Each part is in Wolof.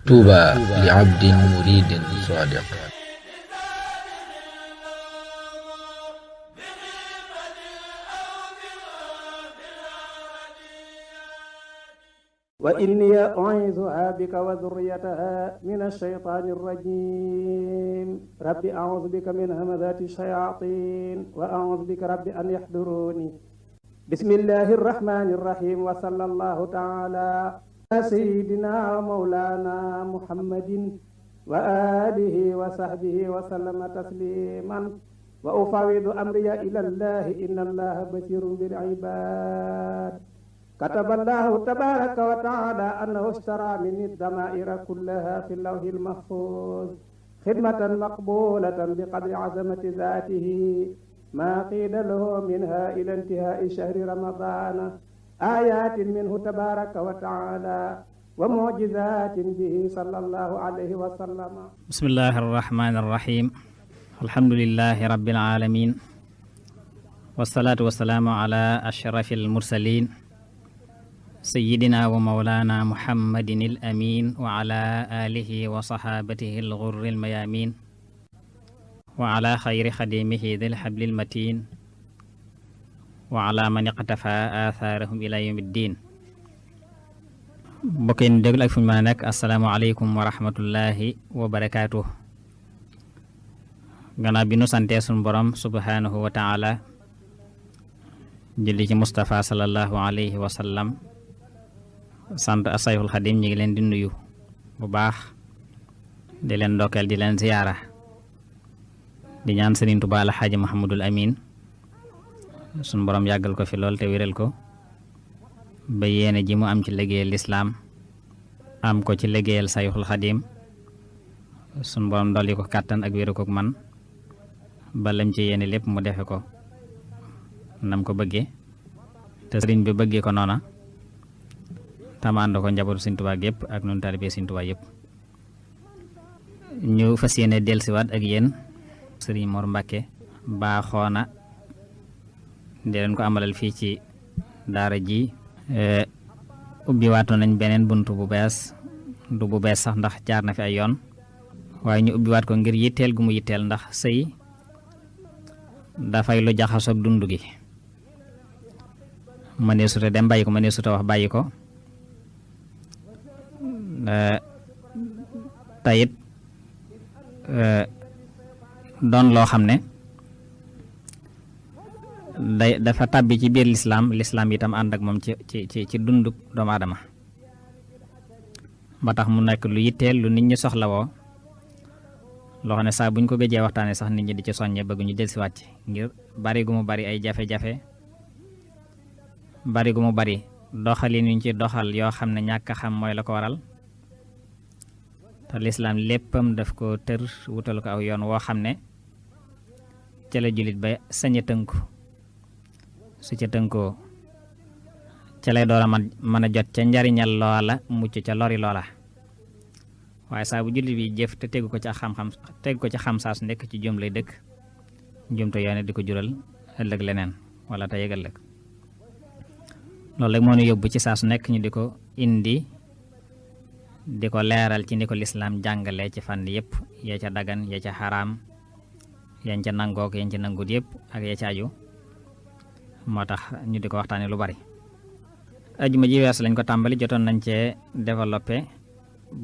طوبى لعبد مريد صادق. وإني أعيذها بك وذريتها من الشيطان الرجيم رب أعوذ بك من همزات الشياطين وأعوذ بك رب أن يحضروني بسم الله الرحمن الرحيم وصلى الله تعالى على سيدنا ومولانا محمد وآله وصحبه وسلم تسليما وأفوض أمري إلى الله إن الله بصير بالعباد كتب الله تبارك وتعالى أنه اشترى مني الضمائر كلها في اللوح المحفوظ خدمة مقبولة بقدر عظمة ذاته ما قيل له منها إلى انتهاء شهر رمضان آيات منه تبارك وتعالى ومعجزات به صلى الله عليه وسلم. بسم الله الرحمن الرحيم الحمد لله رب العالمين والصلاة والسلام على أشرف المرسلين سيدنا ومولانا محمد الأمين وعلى آله وصحابته الغر الميامين وعلى خير خديمه ذي الحبل المتين وعلى من اقتفى آثارهم إلى يوم الدين. mbokk yi déglu ak fu ñu mën a nekk asalaamaaleykum wa rahmatullahi wa barakaatuh. gannaaw bi nu santee sunu borom subhanahu wa taala julli ci Mustafa sallallahu alayhi wa sallam sant asayxul xadim ñi ngi leen di nuyu bu baax di leen ndokkeel di leen ziyaara di ñaan Sëriñ Tuubaa Alxaaji Muhammadul Amin sunu borom yàggal ko fi lool te wéral ko ba yéene ji mu am ci liggéeyal lislaam am ko ci liggéeyal sayxul xadim sunu borom dolli ko kàttan ak wéru ko man ba lam ci yéene lépp mu defe ko nam ko bëggee te sëriñ bi bëggee ko noona tamaand ko njabootu Sëriñ Tuubaa yépp ak nun taalibe Sëriñ Tuubaa yépp. ñu fas yéene dellusiwaat ak yéen Sëriñ Mor Mbàkke baaxoona di leen ko amalal fii ci daara ji ubbi waatu nañ beneen buntu bu bees du bu bees sax ndax jaar na fi ay yoon waaye ñu ubbi waat ko ngir yitteel gu mu yitteel ndax sëy dafay lu jaxasoog dund gi mënee suta dem bàyyi ko mënee suta wax bàyyi ko tayit doon loo xam ne dafa tàbbi ci biir lislaam itam ànd ak moom ci dundu doomu aadama ba tax mu nekk lu yitteel lu nit ñi soxlawoo loo xam ne saa buñ ko gëjee waxtaane sax nit ñi di ci soññe bëgg ñu dellusiwaat ci ngir bari gu mu bari ay jafe-jafe bari gu mu bari doxalin yuñ ci doxal yoo xam ne ñàkk a xam mooy la ko waral te lislaam léppam daf ko tër wutal ko aw yoon woo xam ne ca la jullit ba sañ a tënku su ca tënkoo ca lay door a mën a jot ca njariñal loola mucc ca lori loola waaye saa bu jullit bi jëf te tegu ko ci xam-xam tegu ko ci xam saa su nekk ci jum lay dëkk jum te yoone di ko jural ëllëg leneen wala te yëg ëllëg loolu rek moo ñu yóbbu ci saa su nekk ñu di ko indi di ko leeral ci ni ko lislaam jàngalee ci fànn yëpp ya ca dagan ya ca xaraam yañ ca nangook yañ ca nangut yëpp ak ya ca aju moo tax ñu di ko waxtaane lu bari. ajuma ji weesu lañ ko tàmbali jotoon nañ cee développé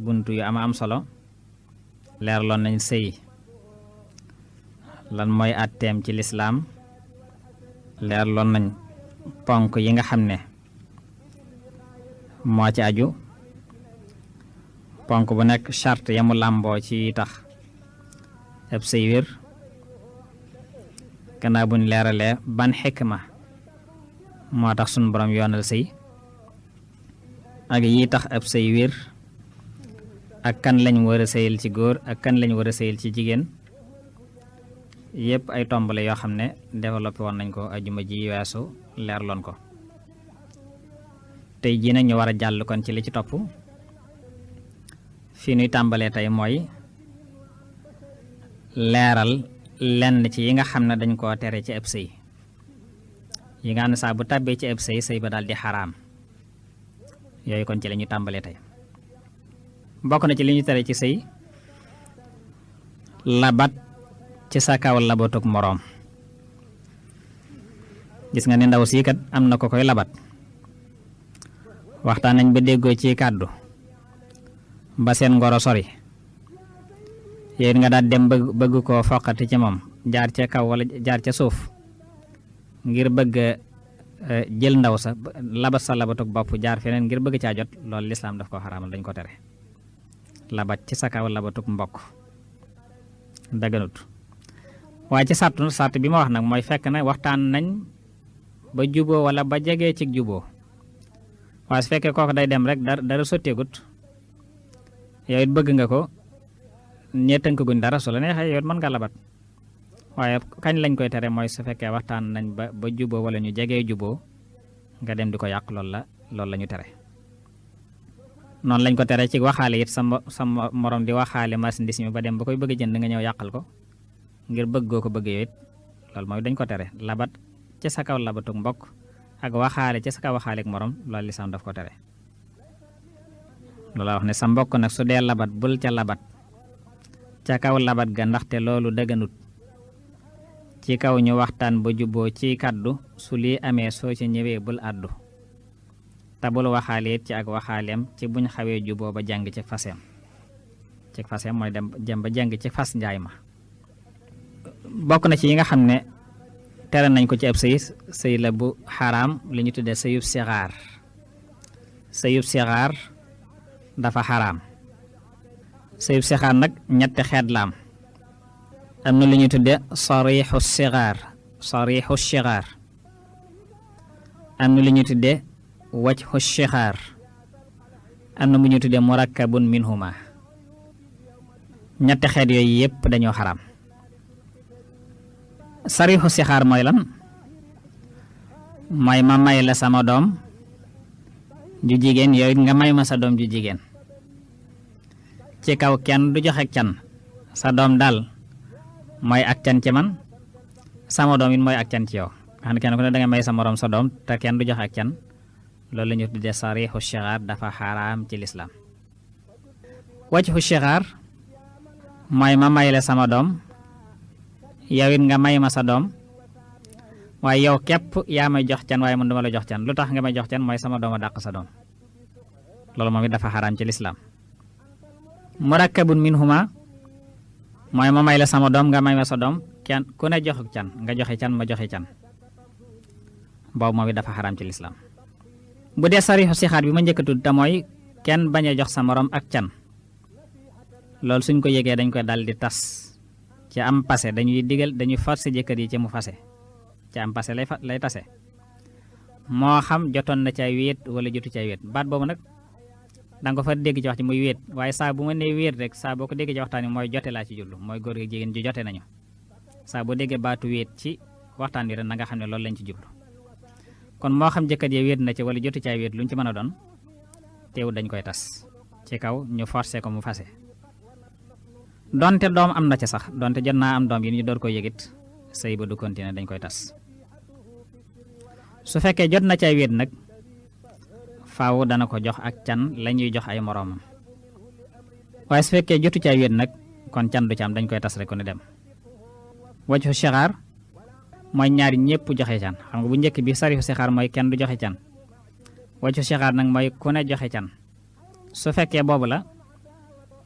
buntu yu am solo leerloon nañ sëy lan mooy àtteem ci lislaam leerloon nañ ponk yi nga xam ne moo ci aju ponk bu nekk charte yamu làmboo ci tax ab sëy wér gannaaw buñ leeralee ban xikma moo tax sunu borom yoonal sëy ak yi tax ab sëy wér ak kan lañ war a sëyal ci góor ak kan lañ war a sëyal ci jigéen yépp ay tombale yoo xam ne développé woon nañ ko ajuma ji weesu leerloon ko tey jii nag ñu war a jàll kon ci li ci topp fii nuy tàmbalee tey mooy leeral lenn ci yi nga xam ne dañ koo tere ci ab sëy yi nga xam ne saa bu tàbbee ci ab sëy ba daal di xaraam yooyu kon ci la ñu tàmbalee tey bokk na ci li ñu tere ci sëy labat ci sa kaw labatug moroom gis nga ni ndaw sii kat am na ko koy labat waxtaan nañ ba déggoo ci kàddu ba seen ngoro sori yéen nga daal dem bëgg koo foqati ci moom jaar ca kaw wala jaar ca suuf ngir bëgg jël ndaw sa labat sa labatug bopp jaar feneen ngir bëgg caa jot loolu lislaam daf ko xaraamal dañ ko tere labat ci sa kaw labatug mbokk daganut waaye ci sart bi ma wax nag mooy fekk na waxtaan nañ ba juboo wala ba jegee ci juboo waaye su fekkee kooku day dem rek dara sotteegut yow it bëgg nga ko ñee tënk guñ dara su la neexee yow it mën nga labat waaye kañ lañ koy tere mooy su fekkee waxtaan nañ ba juboo wala ñu jegee juboo nga dem di ko yàq loolu la ñu tere noonu lañ ko tere ci waxaale it sa morom di waxaale marchandise mi ba dem ba koy bëgg jënd nga ñëw yàqal ko ngir bëggoo ko bëgg yow it loolu mooy dañ ko tere labat ci sa kaw labatug mbokk ak waxaale ci sa kaw waxaaleek morom loolu lislaam daf ko tere loolu la wax ne sa mbokk nag su dee labat bul ca labat ca kaw labat ga ndaxte loolu dëgganut ci kaw ñu waxtaan ba jubboo ci kàddu su lii amee soo ci ñëwee bul àddu te bul waxaale it ci ak waxaaleem ci buñ xawee jubboo ba jàng ci faseem mooy dem ba jàng ci fas njaay ma bokk na ci yi nga xam ne tere nañ ko ci ab sëy la bu xaraam li ñu tuddee sëyub sixaar dafa xaraam sëyub sixaar nag ñetti xeet la am na lu ñu tuddee sarixu sixaar am na lu ñu tuddee wajhu sixaar am na bu ñu tuddee murakkabun minhuma ñetti xeet yooyu yépp dañoo xaraam sarixu sixaar mooy lan mooy ma may la sama doom ju jigéen yow it nga may ma sa doom ju jigéen ci kaw kenn du joxe can sa doom daal mooy ak can ci man sama doom it mooy ak can ci yow xam ne kenn ku ne danga may sa moroom sa doom te kenn du joxe ak can loolu la ñu tuddee sarixu sixaar dafa xaraam ci lislaam wajhu sixaar mooy ma may la sama doom yow it nga may ma sa doom waaye yow képp yaa may jox can waaye man duma la jox can lu tax nga may jox can mooy sama doom a dàq sa doom loolu moom it dafa xaraam ci lislaam murakkabun minhuma mooy ma may la sama doom nga may ma sa doom kenn ku ne joxu can nga joxe can ma joxe can boobu moom it dafa xaraam ci lislaam bu dee sarixu sixaat bi ma njëkk a tudd te mooy kenn bañ a jox sa morom ak can loolu suñ ko yëgee dañ koy dal di tas ci am passé dañuy forcer jëkkër yi ci mu fase ci am passé lay tase moo xam jotoon na cay wéet wala jotu cay wéet baat boobu nag danga ko fa dégg ci wax ci muy wéet waaye saa bu ma nee wéet rek saa boo ko déggee ci waxtaan wi mooy jote laa ci jublu mooy góor gi jigéen ji jote nañu saa boo déggee baatu wéet ci waxtaan wi rek na nga xam ne loolu lañ ci jublu kon moo xam jëkkër yi wéet na ci wala jotu cay wéet luñ ci mën a doon teew dañ koy tas ci kaw ñu forcer ko mu fase donte doom am na ci sax donte jot naa am doom yi ñu door ko yëgit sëy ba du continuer dañ koy tas su fekkee jot na cay wéet nag faaw dana ko jox ak can la ñuy jox ay moroomam waaye su fekkee jotu cay wéet nag kon can du ci am dañ koy tas rek ko ne dem wajhu sixaar mooy ñaari ñëpp joxe can xam nga bu njëkk bi sarixu sixaar mooy kenn du joxe can wajhu sixaar nag mooy ku ne joxe can su fekkee boobu la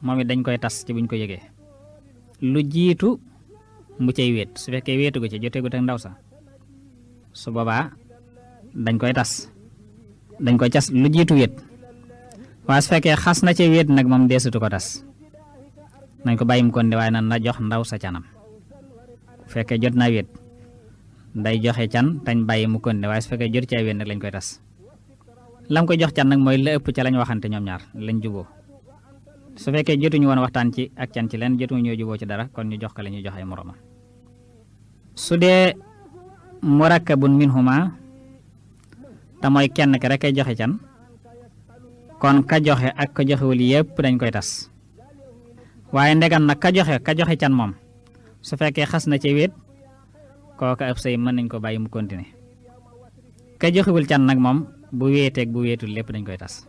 moom it dañ koy tas ci buñ ko yëgee lu jiitu mu cay wéet su fekkee wéetu gu ci joteegut ak ndaw sa su boobaa dañ koy tas dañ koy cas lu jiitu wéet waaye su fekkee xas na ci wéet nag moom deesutu ko tas nañ ko bàyyi mu kon de waaye nan na jox ndaw sa canam bu fekkee jot naa wéet day joxe can tañ bàyyi mu kon de waaye su fekkee jot ci ay wéet nag lañ koy tas lam koy jox can nag mooy la ëpp ca lañ waxante ñoom ñaar lañ juboo su fekkee jotuñu woon waxtaan ci ak can ci leen jotuñu ñoo juboo ci dara kon ñu jox ko la ñuy jox ay moroomam su dee murakkabun minhuma te mooy kenn ki rek kay joxe can kon ka joxe ak ka joxewul yépp dañ koy tas waaye ndegam nag ka joxe can moom su fekkee xas na ci wéet kooka ab sëy mën nañ ko bàyyi mu continuer ka joxewul can nag moom bu wéeteeg bu wéetul lépp dañ koy tas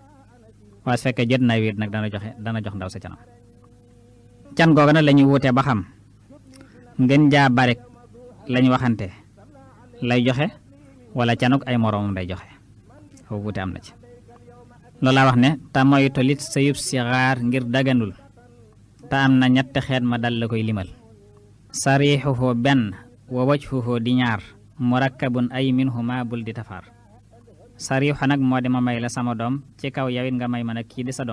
waaye su fekkee jot na wéet nag dana jox ndaw sa canam can googa nag la ñuy wuutee ba xam ngeen jaa barek lañ waxante lay joxe wala canuk ay moroomam day joxe foofu wuute am na ci loolu laa wax ne te moytu lit sëyub sixaar ngir daganul te am na ñetti xeet ma dal la koy limal sarixuhu benn wa wajhuhu di ñaar murakkabun ay minhuma bul di tafaar sarixu nag moo di ma may la sama doom ci kaw yawit nga may ma nag kii di sa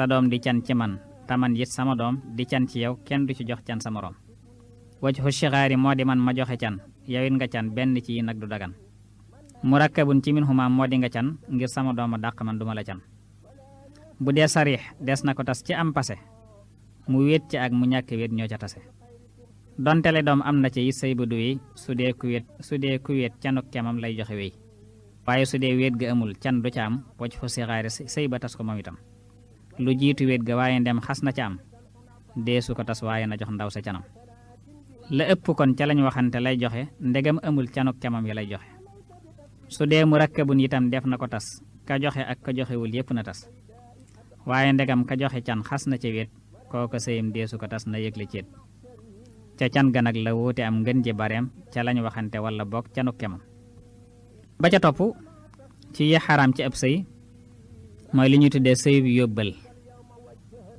doom di can ci man taman it sama doom di can ci yow kenn du ci jox can sa moroom wajhu sixaari moo di man ma joxe can yawit nga can benn ci yi nag du dagan murakkabun ci minhuma moo di nga can ngir sama doom a dàq man duma la can bu dee sarix des na ko tas ci am pase mu wéet ci ak mu ñàkk wéet ñoo ca tase donte le doom am na ci it sëy ba du wéy su dee ku wéet canuk kemam lay joxe wéy waaye su dee wéet ga amul can du ca am wajhu sixaari sëy ba tas ko moom itam lu jiitu wéet ga waaye ndem xas na ca am deesu ko tas waaye na jox ndaw sa canam la ëpp kon ca lañ waxante lay joxe ndegam amul canuk kemam yi lay joxe su dee mu rakkabun itam def na ko tas ka joxe ak ka joxewul yépp na tas waaye ndegam ka joxe can xas na ca wéet kooka sëyam deesu ko tas na yëgle ceet ca can ga nag la wuute am ngën ji bareem ca lañ waxante wala boog canuk kemam ba ca topp ci yi xaraam ci ab sëy mooy li ñuy tuddee sëyu yóbbal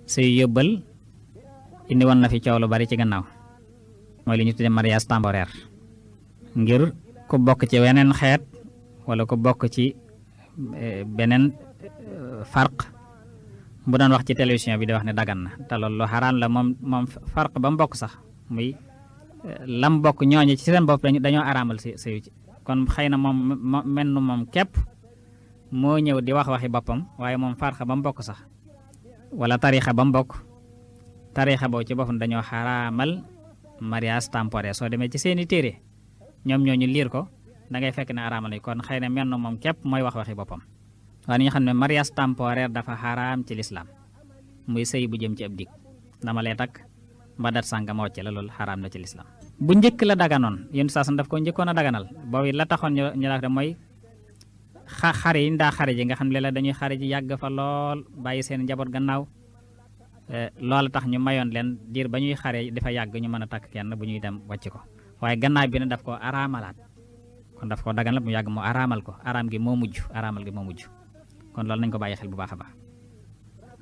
sëyu yóbbal indi woon na fi coow lu bari ci gannaaw mooy li ñuy tuddee mariage temporaire ngir ku bokk ci weneen xeet wala ku bokk ci beneen farq bu doon wax ci télévision bi di wax ne dagan na te loolu lu xaraan la moom farq ba mu bokk sax muy lam bokk ñooñu ci seen bopp dañoo araamal sëyu ci kon xëy na moom képp moo ñëw di wax waxi boppam waaye moom farqa ba mu bokk sax wala tarixa ba mu bokk tarixa boobu ci boppam dañoo xaraamal mariage temporaire soo demee ci seeni téere ñoom ñooñu liir ko da ngay fekk ne araamal nañ kon xëy na menn moom képp mooy wax waxi boppam waaye ñu xam ne mariage temporaire dafa xaraam ci lislaam muy sëy bu jëm ci ab dig dama lay takk ba dat sànga ma wàcce la loolu xaraam na ci lislaam bu njëkk la daganoon yéen saa daf ko njëkkoon a daganal boobu la taxoon ñu la mooy xare yi ndaa xare ji nga xam ne la dañuy xare ji yàgg fa lool bàyyi seen njaboot gannaaw loolu tax ñu mayoon leen diir ba ñuy xare dafa yàgg ñu mën a takk kenn bu ñuy dem wàcc ko waaye gannaaw bi ne daf ko araamalaat kon daf ko daganal mu yàgg mu araamal ko araam gi moo mujj araamal gi moo mujj kon loolu nañ ko bàyyi xel bu baax a baax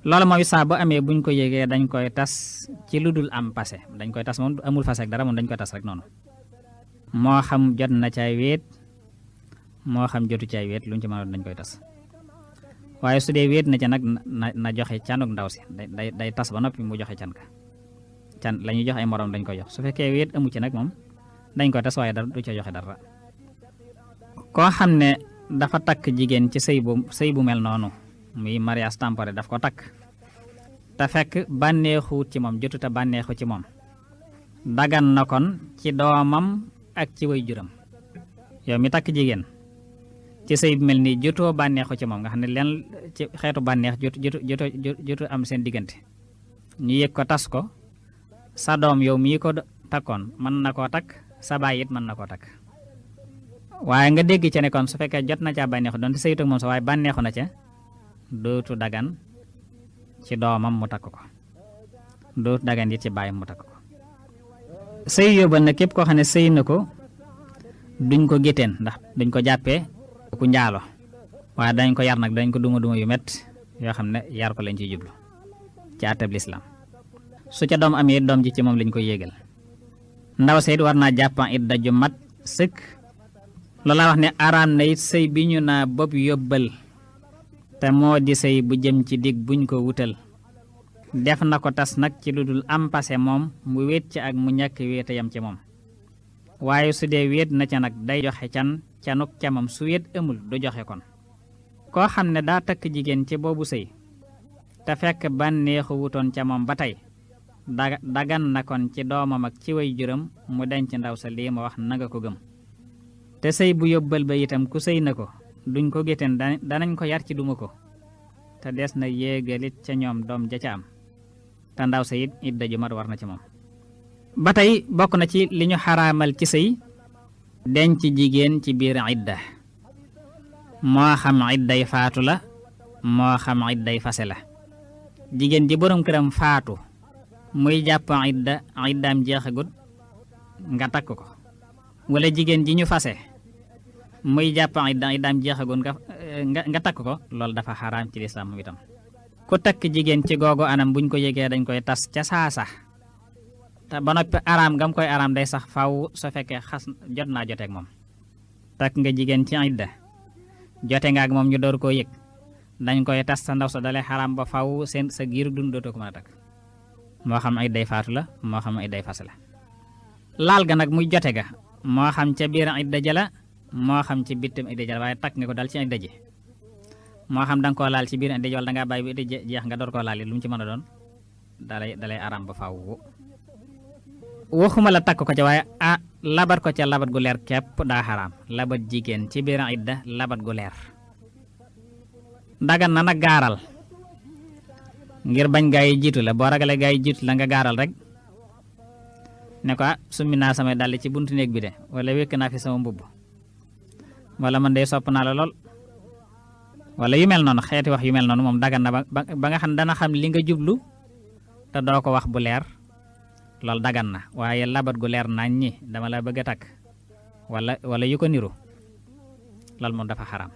loolu mooy saa bu amee buñ ko yégee dañ koy tas ci lu dul am passé dañ koy tas moom amul fase ak dara moom dañ koy tas rek noonu moo xam jot na caay wéet moo xam jotu caay wéet luñ ci mën dañ koy tas waaye su dee wéet na ca nag na joxe canuk ndaw si day tas ba noppi mu joxe can la ñuy jox ay morom dañ koy jox su fekkee wéet amu ci nag moom dañ koy tas waaye dara du ca joxe dara koo xam ne dafa takk jigéen ci sëy bu mel noonu muy mariage temporaire daf ko takk te fekk bànneexuwut ci moom jotuta bànneexu ci moom dagan na kon ci doomam ak ci way juram yow mi takk jigéen ci sëy bu mel nii jotoo bànneexu ci moom nga xam ne leen ci xeetu bànneex jotu am seen diggante ñu yëg ko tas ko sa doom yow mii ko takkoon mën na koo takk sa baay it mën na koo takk waaye nga dégg ci ne kon su fekkee jot na caa bànneexu doon te sëyut ak moom sa waaye bànneexu na ca dootu dagan ci doomam mu takk ko dootu dagan it ci baayam mu takk ko sëy yóbbal na képp koo xam ne sëy na ko duñ ko gétteen ndax duñ ko jàppee ku njaalo waaye dañ ko yar nag dañ ko duma yu met yoo xam ne yar ko lañ ciy jublu ci àttab lislaam su ca doom amee doom ji ci moom lañ ko yéegal ndaw sa it war naa jàppan it daju mat sëkk loolu laa wax ne araam na it sëy bi ñu naa bopp yóbbal te moo di sëy bu jëm ci dig buñ ko wutal def na ko tas nag ci lu dul am passé moom mu wéet ci ak mu ñàkk wéete yam ci moom waaye su dee wéet na ca nag day joxe canuk camam su wéet amul du joxe kon koo xam ne daa takk jigéen ci boobu sëy te fekk bànneexu wutoon ca moom ba tey dagan na kon ci doomam ak ci way juram mu denc ndaw sa lii ma wax nanga ko gëm te sëy bu yóbbal ba itam ku sëy na ko duñ ko gétteen danañ ko yar ci duma ko te des na yéegalit ca ñoom doom ja ca am te ndaw sa it daju mat war na ci moom ba tey bokk na ci li ñu xaraamal ci sëy denc jigéen ci biir idda moo xam idday faatu la moo xam idday fase la jigéen ji borom këram faatu muy jàpp iddaam jeexagut nga takk ko wala jigéen ji ñu fase muy jàpp iddaam jeexagut nga takk ko loolu dafa xaraam ci lislaam moom itam ku takk jigéen ci googu anam buñ ko yëgee dañ koy tas ca saasa te ba noppi araam ngam koy araam day sax faw su fekkee xas jot naa joteeg moom takk nga jigéen ci idda jote nga ak moom ñu door koo yëg dañ koy tas sa ndaw sa dalee xaraam ba faw seen sa giiru dund dootoo ko mën a takk moo xam idday faatu la moo xam idday fase la laal ga nag muy jote ga moo xam ca biir idda ja la moo xam ci bittam idda ja la waaye takk nga ko dal ci idda ji moo xam da nga koo laal ci biir idda ji wala da ngaa bàyyi bi idda jeex nga door koo laal lu mu ci mën a doon dalay araam ba faw waxuma la takk ko ca waaye labat ko ca labat gu leer képp daa xaraam labat jigéen ci biir idda labat gu leer dagan na nag gaaral ngir bañ gaa yi jiitu la boo ragalee gaa yi jiitu la nga gaaral rek ne ko summi naa samay dàll ci buntu néeg bi de wala wékk naa fi sama mbubb wala man de sopp naa la lool wala yu mel noonu xeeti wax yu mel noonu moom dagan na ba nga xam dana xam li nga jublu te doo ko wax bu leer loolu dagan na waaye labat gu leer nañ ñi dama la bëgg a takk wala yu ko niru loolu moom dafa xaraam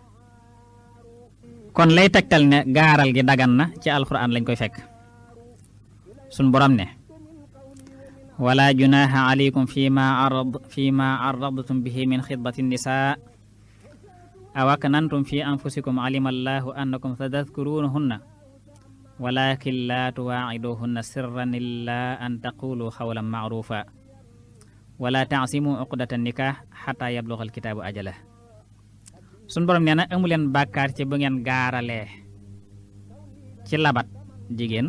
kon lay tegtal ne gaaral gi dagan na ci alxuraan lañ koy fekk sun borom ne wala junaha alaykum fima arradtum bihi min xitbati nisaa aw aknantum fi anfusikum alima allahu annakum satadkurunahunna walakin la tuwaaciduhunna sirran illa an taqulu xawlan macrufa wala taasimu uqdata nikah xata yabluga alkitaabu ajalah suñ borom nee na amuleen bàkkaar ci bu ngeen gaaralee ci labat jigéen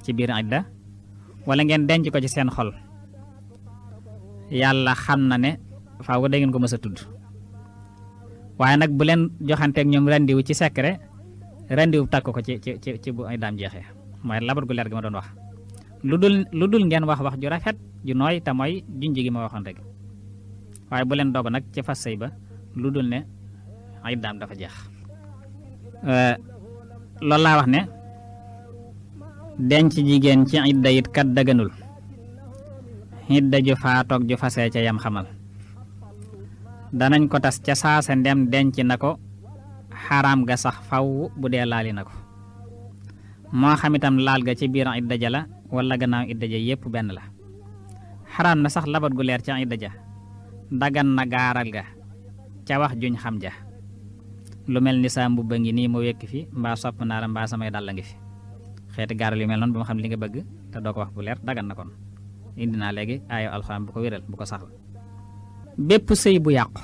ci biir idda wala ngeen denc ko ci seen xol yàlla xam na ne faaw da ngeen ko mës a tudd waaye nag bu leen joxanteeg ñoom rendiwu ci secret rendiwu takk ko ci bu iddaam jeexee mooy labat gu leer gi ma doon wax lu dul ngeen wax ju rafet ju nooy te mooy junj gi ma waxoon rek waaye bu leen doog nag ci fas sëy ba lu dul ne iddaam dafa jeex loolu laa wax ne denc jigéen ci idda it kat daganul idda ju faatoog ju fasee ca yam xamal danañ ko tas ca saasa ndem denc na ko xaraam ga sax faw bu dee laali na ko moo xam itam laal ga ci biir idda ja la wala gannaaw idda ja yépp benn la xaraam na sax labat gu leer ca idda ja dagan na gaaral ga ca wax juñ xam ja lu mel ni saa mbubba ngi nii ma wekk fi mbaa sopp naa la mbaa samay dàll ngi fi xeeti gaaral yu mel noonu ba ma xam li nga bëgg te doo ko wax bu leer dagan na kon indi naa léegi aayo alxuraan bu ko wéral bu ko saxal bépp sëy bu yàqu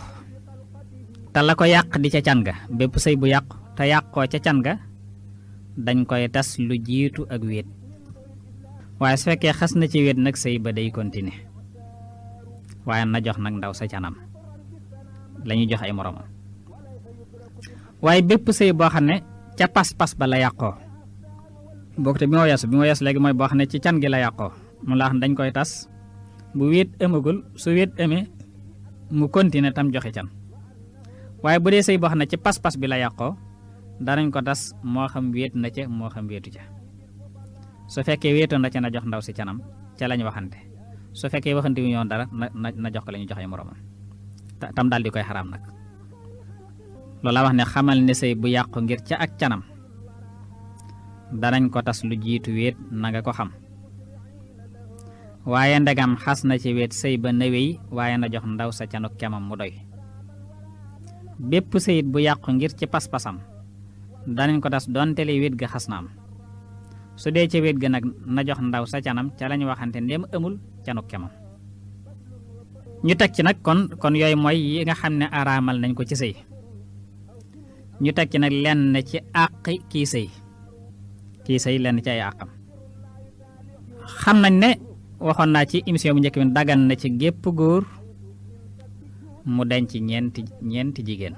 te la ko yàq di ca can ga bépp sëy bu yàqu te yàqoo ca can ga dañ koy tas lu jiitu ak wéet waaye su fekkee xas na ci wéet nag sëy ba day continuer waaye na jox nag ndaw sa canam lañuy jox ay moromam waaye bépp sëy boo xam ne ca pas-pas ba la yàqoo bokk te bi ma yeesu léegi mooy boo xam ne ci can gi la yàqoo mu la wax dañ koy tas bu wéet ëmmagul su wéet amee mu continuer tam joxe can waaye bu dee sëy boo xam ne ci pas-pas bi la yàqoo danañ ko tas moo xam wéet na ca moo xam wéetu ca su fekkee wéetoon na ca na jox ndaw si canam ca lañ waxante su fekkee waxante wu ñoon dara na jox ko la ñu joxe moromam tam daal di koy xaraam nag loolu la wax ne xamal ne sëy bu yàqu ngir ca ak canam danañ ko tas lu jiitu wéet na nga ko xam waaye ndegam xas na ci wéet sëy ba nëwéy waaye na jox ndaw sa canuk kemam mu doy bépp sëyit bu yàqu ngir ci pas-pasam danañ ko tas donte li wéet ga xas na am su dee ca wéet ga nag na jox ndaw sa canam ca lañu waxante ndéem amul canuk kemam ñu teg ci nag kon yooyu mooy yi nga xam ne araamal nañ ko ci sëy ñu teg ci nag lenn ci àqi kii sëy lenn ci ay àqam xam nañ ne waxoon naa ci émission bu njëkk bi dagan na ci gépp góor mu denc ñeenti jigéen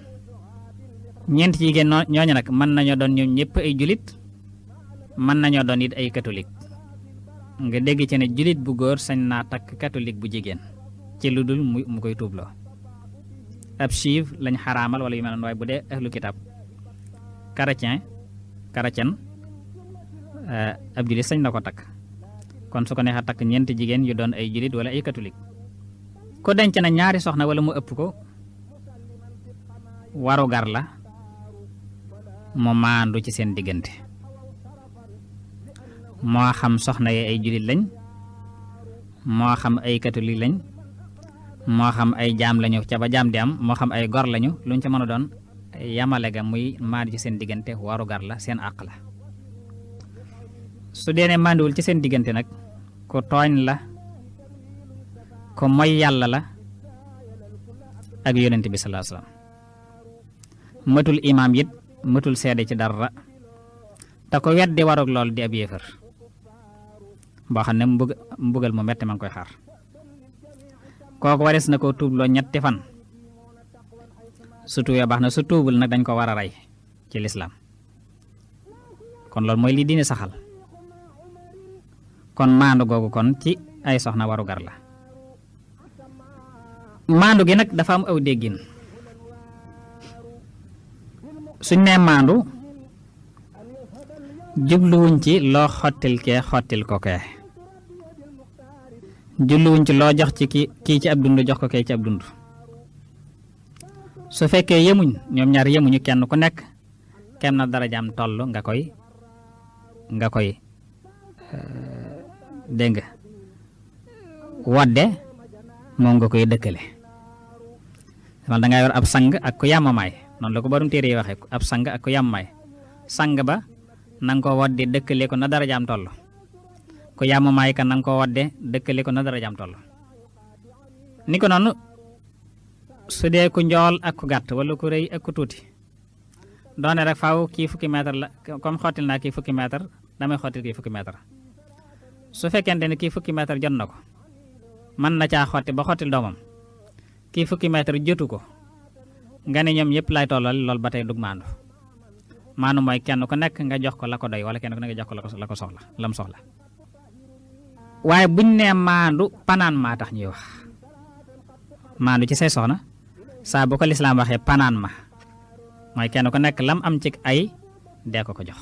ñooñu nag mën nañoo doon ñoom ñëpp ay julit mën nañoo doon it ay catholique nga dégg ci ne julit bu góor sañ naa takk catholique bu jigéen ci lu dul mu koy tuubloo. ab juif lañ xaraamal wala yu mel noonu, waaye bu dee ahlu kitab chrétien ab julit sañ na ko takk. kon su ko neexee takk ñeenti jigéen yu doon ay julit wala ay catholique. ku denc na ñaari soxna wala mu ëpp ko warugar la mu maandu ci seen diggante, moo xam soxna yi ay julit lañ, moo xam ay catholique lañ, moo xam ay jaam lañu ca ba jaam di am, moo xam ay gor lañu, luñ ca mën a doon yamale ga muy maandu ci seen diggante warugar la, seen àq la. su dee ne maanduwul ci seen diggante nag ku tooñ la, ku moy yàlla la ak yonent bi sallallahu alayhi wasallam. matul imaam it matul seede ci dara te ko weddi warug lool di ab yéefar boo xam ne mbugal mu metti ma ngi koy xaar. kooku warees na ko tuubloo 3 fan, su tuubee baax na, su tuubul nag dañ ko war a rey ci lislaam. kon loolu mooy li diine saxal. kon maandu googu kon ci ay soxna warugar la. maandu gi nag dafa am aw déggin. suñ nee maandu jubluwuñ ci loo xottil kee xottil ko kee, jubluwuñ ci loo jox ci kii ci ab dund jox ko kee ci ab dund. su fekkee yemuñ ñoom ñaar yemuñu, kenn ku nekk kem na darajaam toll nga koy dégg nga wadde moom nga koy dëkkale. da nga yor ab sang ak ku yàmmamaay, noonu la ko borom téere yi waxee, ab sang ak ku yàmmamaay. sang ba na nga ko wadde dëkkale ko na darajaam toll, ku yàmmamaay ka na nga ko wadde dëkkale ko na darajaam toll. ni ko noonu su dee ku njool ak ku gàtt wala ku rëy ak ku tuuti, doone rek faaw kii fukki mètre la, comme xottil naa kii fukki mètre damay xottil kii fukki mètre. su fekkente ne kii fukki mètre jot na ko mën na caa xotti ba xottil doomam, kii fukki mètre jotu ko, nga ne ñoom ñëpp lay tollal, loolu ba tey dug maandu. maandu mooy kenn ku nekk nga jox ko la ko doy, wala kenn ku nekk nga jox ko la ko soxla, lam soxla. waaye buñ nee maandu panaan maa tax ñuy wax. maandu ci say soxna saa bu ko lislaam waxee panaan ma mooy kenn ku nekk lam am ci ay dee ko jox.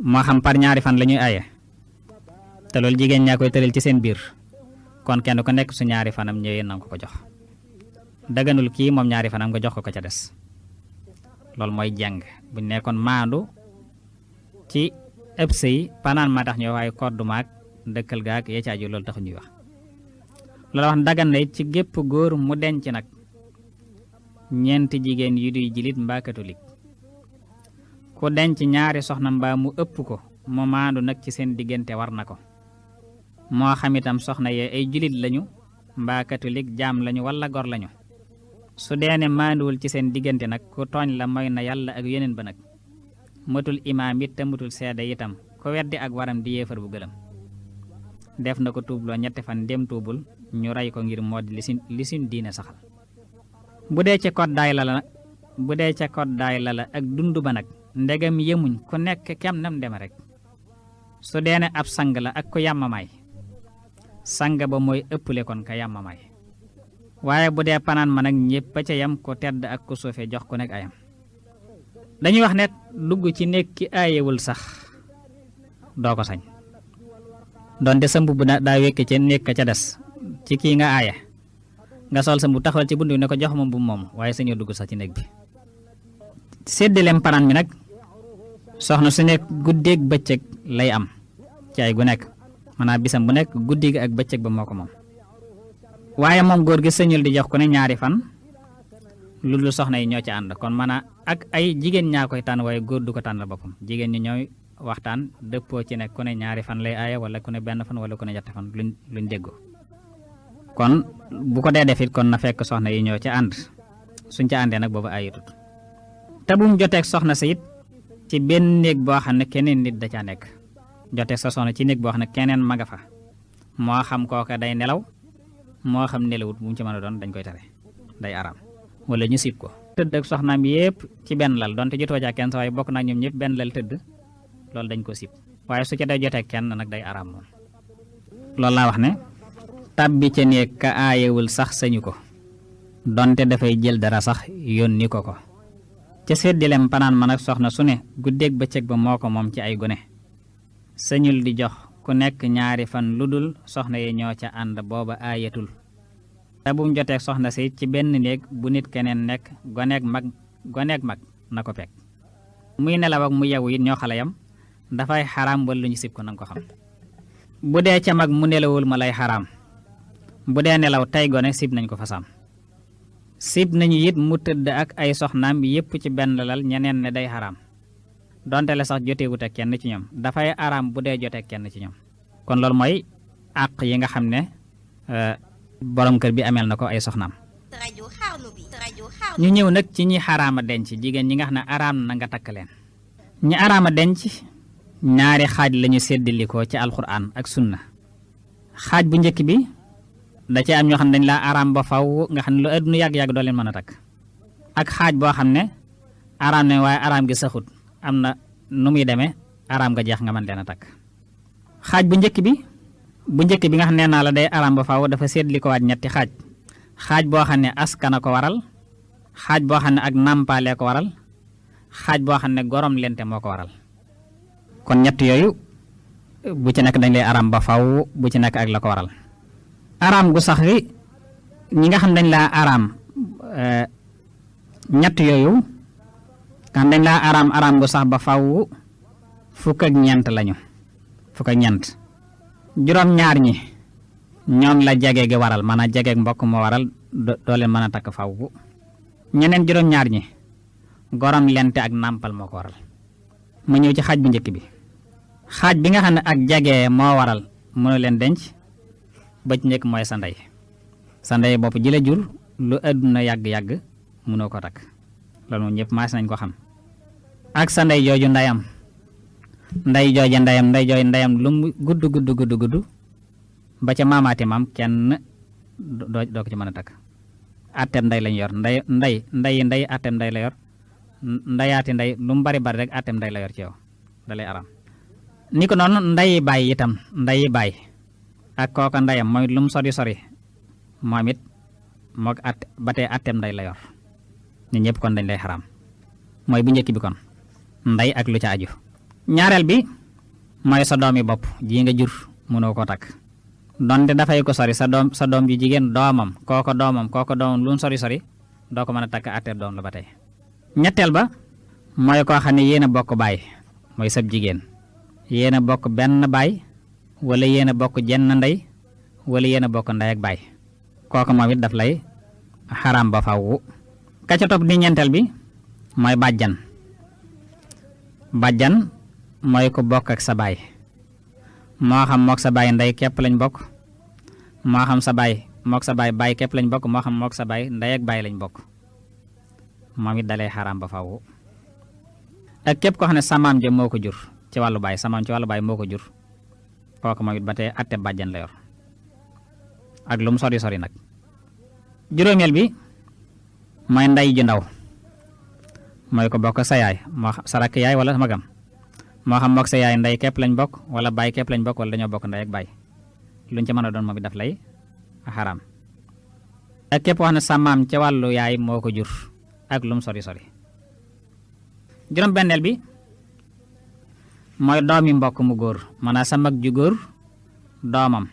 moo xam par ñaari fan la ñuy aye, te loolu jigéen ñaa koy tëral ci seen biir, kon kenn ku nekk su ñaari fanam ñëwee nanga ko jox. daganul kii moom ñaari fanam nga jox ko ca des. loolu mooy jàng buñ nekkoon maandu ci ëpp sëy panaan ma tax ñuy waaye koddu maag dëkkal gaag yee caaju loolu taxu ñuy wax. loolu wax dagan na it ci gépp góor mu denc nag ñeenti jigéen yu duy jilit mbaa catholique. ku denc ñaari soxna mbaa mu ëpp ko mu maandu nag ci seen diggante war na ko, moo xam itam soxna yee ay julit lañu mbaa catholique, jaam lañu wala gor lañu. su dee ne maanduwul ci seen diggante nag ku tooñ la mooy na yàlla ak yeneen ba nag, matul imaam it te matul seede itam, ku weddi ak waram di yéefar bu gëlëm. def na ko tuubloo 3 fan, dem tuubul ñu rey ko ngir moo di li suñ diine saxal. bu dee ca koddaay la ak dund ba nag ndegam yemuñ ku nekk kem nam deme rek. su dee ne ab sang la ak ku yàmmamaay, sang ba mooy ëpple kon ka yàmmamaay. waaye bu dee panaan ma nag ñépp a ca yam, ku tedd ak ku suufe jox ku nekk ayam. dañuy wax ne dugg ci néeg ki aayewul sax doo ko sañ, donte sa mbubb daa wekk ca néeg ka ca des ci kii nga aaye, nga sol sa mbubb taxawal ci bunt bi ne ko jox ma mbubb moom, waaye sañoo dugg sax ci néeg bi. séddaleem panaan mi nag soxna su nekk guddeeg bëccëg lay am ci ay gu nekk, maanaam bisam bu nekk guddi gi ak bëccëg ba moo ko moom. waaye moom góor gi sëñul di jox ko ne 2 fan lu dul soxna yi ñoo ci ànd. kon maanaam ak ay jigéen ñaa koy tànn, waaye góor du ko tànnal boppam. jigéen ñi ñooy waxtaan dëppoo ci ne ku ne 2 fan lay aaye, wala ku ne 1 fan, wala ku ne 3 fan luñ déggoo. kon bu ko dee defit kon na fekk soxna yi ñoo ci ànd, suñ ca àndee nag boobu aayatut. te bu mu joteeg soxna sa it ci benn néeg boo xam ne keneen nit da caa nekk. joteeg sa soxna ci néeg boo xam ne keneen maga fa, moo xam kooka day nelaw moo xam nelawut, bu mu ci mën a doon dañ koy tere, day araam wala ñu sib ko. tëdd ak soxnaam yépp ci benn lal donte jotoo ca kenn sa waaye bokk naa ñoom ñëpp benn lal tëdd, loolu dañ ko sib. waaye su ca day jotee kenn nag day araam moom. loolu laa wax ne tàbbi ca néeg ka aayewul sax sañu ko donte dafay jël dara sax yónni ko ca séddilem panaan man ak soxna su ne guddeeg bëccëg ba moo ko moom ci ay gone sañul di jox ku nekk ñaari fan lu dul soxna yi ñoo ca ànd booba aayatul te bum joteeg soxna si ci benn néeg bu nit keneen nekk goneeg mag na ko pekk muy nelaw ak mu yewu it ñoo xale yam dafay xaraam wala lu ñu sib ko nanga ko xam bu dee ca mag mu nelawul ma lay xaraam bu dee nelaw tey gone sib nañ ko fasaam sib nañu it mu tëdd ak ay soxnaam yépp ci benn lal ñeneen ne day xaraam donte la sax jotewut ak kenn ci ñoom dafay araam bu dee jotee kenn ci ñoom kon loolu mooy àq yi nga xam ne borom kër bi ameel na ko ay soxnaam. ñu ñëw nag ci ñi xaraama denc jigéen ñi nga xam ne araam na nga takk leen ñi araama denc ñaari xaaj lañu séddalikoo ci alxuraan ak sunna xaaj bu njëkk bi da ci am ñoo xam ne dañ laa araam ba faw nga xam ne lu àdduna yàgg-yàgg doo leen mën a takk ak xaaj boo xam ne araam ne waaye araam gi saxut am na nu muy demee araam nga jeex nga mën leen a takk xaaj bu njëkk bi nga xam ne nee naa la day araam ba faw dafa séddalikoowaat ñetti xaaj boo xam ne askana ko waral xaaj boo xam ne ak nàmpaalee ko waral xaaj boo xam ne gorom lente moo ko waral kon ñett yooyu bu ci nekk dañ lay araam ba faw bu ci nekk ak la ko waral araam gu sax wi ñi nga xam dañ laa araam ñett yooyu kan dañ laa araam gu sax ba faw fukk ak ñeent lañu juróom ñaar ñi ñoom la jege gi waral maanaam jege mbokk moo waral doo leen mën a takk faw ñeneen juróom ñaar ñi gorom lente ak nàmpal moo ko waral mu ñëw ci xaaj bu njëkk bi xaaj bi nga xam ne ak jege moo waral mënu leen denc ba ci njëkk mooy sa ndey bopp ji la jur lu àdduna yàgg-yàgg mënoo ko takk loolu moom ñëpp maas nañ ko xam ak sa ndey jooju ndeyam ndeyam lu mu gudd ba ca maamaati maam kenn doo ko ci mën a takk atteem ndey lañu yor ndey atteem ndey la yor ndeyaati ndey lu mu bari rek atteem ndey la yor ci yow da lay araam ni ko noonu ndeyi baay itam ndeyi baay ak kooka ndeyam mooy lu mu sori moom it moo ko at ba tey atteem ndey la yor ñun ñëpp kon dañ lay xaraam mooy bu njëkk bi kon ndey ak lu ca aju ñaareel bi mooy sa doomi bopp ji nga jur mënoo koo takk donte dafay ko sori sa doom ju jigéen doomam kooko doomam lu mu sori doo ko mën a takk atteem doom la ba tey ñetteel ba mooy koo xam ne yéen a bokk baay mooy sab jigéen yéen a bokk benn baay wala yéen a bokk jenn ndey wala yéen a bokk ndey ak baay kooku moom it daf lay xaraam ba faw ka ca topp di ñeenteel bi mooy bàjjan mooy ko bokk ak sa baay moo xam mook sa baay ndey képp lañ bokk moo xam sa baay mook sa baay baay képp lañ bokk moo xam mook sa baay ndey ak baay lañ bokk moom it dalay xaraam ba faw ak képp koo xam ne samaam ja moo ko jur ci wàllu baay samaam ci wàllu baay moo ko jur kooku moom it ba tey atte bàjjan la yor ak lu mu sori nag juróomeel bi mooy ndey ju ndaw mooy ko bokk sa yaay moo xam sa rakk yaay wala magam moo xam mook sa yaay ndey képp lañ bokk wala baay képp lañ bokk wala dañoo bokk ndey ak baay luñ ci mën a doon moom it daf lay xaraam ak képp wax ne sa maam ca wàllu yaay moo ko jur ak lu mu sori juróom benneel bi mooy doomi mbokk mu góor maanaam sa mag ju góor doomam